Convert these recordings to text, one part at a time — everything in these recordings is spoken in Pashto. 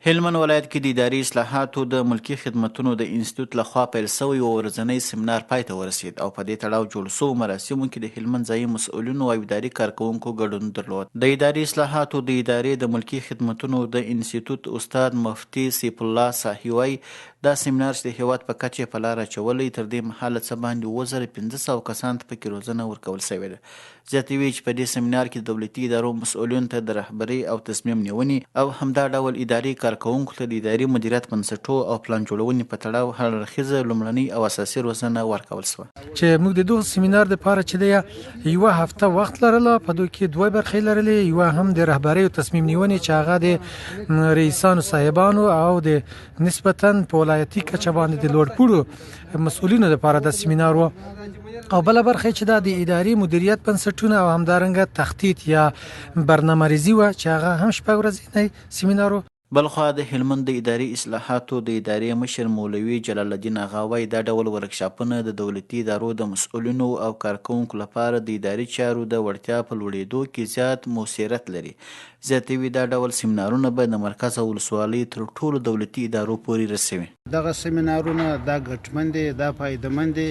هلمند ولایت کې د اداري اصلاحاتو د ملکي خدمتونو د انسټیټیوټ لخوا پیل شوی یو ورځنی سیمینار پای ته ورسید او په دې تړاو جوړ شوو مراسمو کې د هلمند ځایي مسؤلینو او اداري کارکوونکو ګډون درلود. د اداري اصلاحاتو د ادارې د ملکي خدمتونو د انسټیټیوټ استاد مفتي سیف الله ساحي وایي دا سیمینار چې د هیواد په کچه په لار اچولی تر دې مهاله څه باندې 1500 کسان ته پکې روزنه ورکول شوې ده. زیاتوي چې په دې سیمینار کې د دولتي ادارو مسؤلینو ته د رهبرۍ او تصمیم نیونې او همدا ډول اداري کارکوونکو ته د اداري مدیریت بنسټو او پلان جوړونې په تړاو هر اړخیزه لومړنۍ او اساسي روزنه ورکول شوه. چې موږ د دغه سیمینار لپاره چې دی یوه هفته وخت لرله، په دوی کې دوه برخې لرلې، یوه هم د رهبرۍ او تصمیم نیونې چې هغه د رئیسانو صاحبانو او د نسبتاً په ولایتي کچه باندې د لوړ پوړو مسؤلینو لپاره د سیمینار و، او بله برخه چې دا د اداري مدیریت بنسټونه او همدارنګه تخطیط یا برنامه‌ریزي وه چې هغه هم 6 ورځې سیمینار و. بلخوا د هلمند د اداري اصلاحاتو د ادارې مشر مولوي جلال الدین اغا وایي دا ډول ورکشاپونه د دولتي ادارو د مسؤلینو او کارکوونکو لپاره د اداري چارو د وړتیا په لوړېدو کې زیات موثریت لري. زیاتوي دا ډول سیمینارونه به د مرکز او ولسوالۍ تر ټولو دولتي ادارو پورې رسوي. دغه سیمینارونه دا ګټمن دي، دا فایدهمند دي،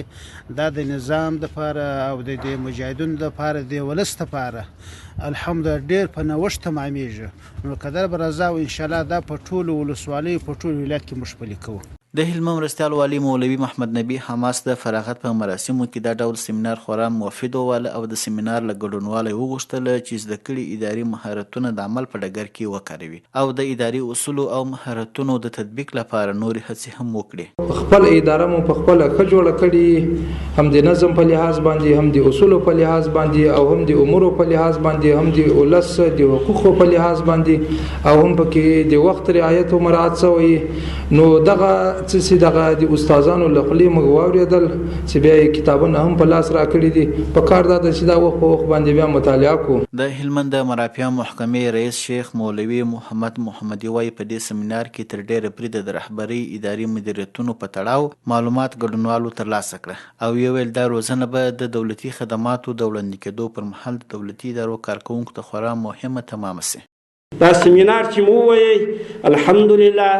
دا د نظام دپاره او د مجاهدینو دپاره د ولس دپاره الحمدلله ډېر په نوښت تمامیږي. نو که در به راځه او انشاءالله دا په ټولو ولسوالیو په ټولو ولایت کې موږ پلي کوو. د هلمند مرستیال والي مولوي محمد نبی حماس د فراغت په مراسمو کې دا ډول سیمینار خورا مفید وواله او د سیمینار له ګډونوالو وغوښتل چې زده کړي اداري مهارتونه د عمل په ډګر کې وکاروي او د اداري اصولو او مهارتونو د تطبیق لپاره نورې هڅې هم وکړي. خپل اداره مو په خپل ښه جوړه کړي، هم د نظم په لحاظ باندې، هم د اصولو په لحاظ باندې، او هم د امورو په لحاظ باندې، هم د ولس د حقوقو په لحاظ باندې، او هم پکې د وخت رعایت او مراعات شوی. نو دغه چې دغه د استادانو له خولې موږ واورېدل چې بیا یې کتابونه هم په لاس راکړي دي. په کار دا ده چې دا وخت په وخت باندې بیا مطالعه کړو. د هلمند د مرافعه محکمې رئیس شیخ مولوي محمد محمدي وایي په دې سیمینار کې تر ډېره بریده د رهبرۍ اداري مدیریتونو په تړاو معلومات ګډونوالو ترلاسه کړه او ویل دا روزنه به د دولتي خدماتو د وړاندې کېدو پر مهال د دولتي ادارو کارکوونکو ته خورا مهمه تمامه شي. دا سیمینار چې مو وایي الحمدلله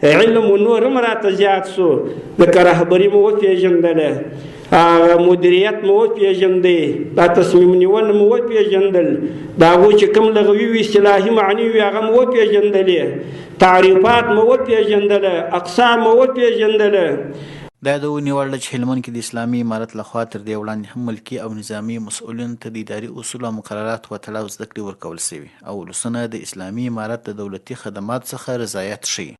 علم و نور هم راته زیات شو، لکه رهبري مو وپېژندله، مدیریت مو وپېژندی، دا تصمیم نیونه مو وپېژندل، د هغو چې کوم لغوي وي اصطلاحي معنی وي هغه مو وپېژندلې، تعریفات مو وپېژندله، اقسام مو وپېژندله. دا د ونیوړله چې هلمند کې د اسلامي امارت لخوا تر دې وړاندې هم ملکي او نظامي مسؤلینو ته د اداري اصولو او مقرراتو په تړاو زده کړې ورکول شوي او ولسونه د اسلامي امارت د دولتي خدماتو څخه رضایت ښیي.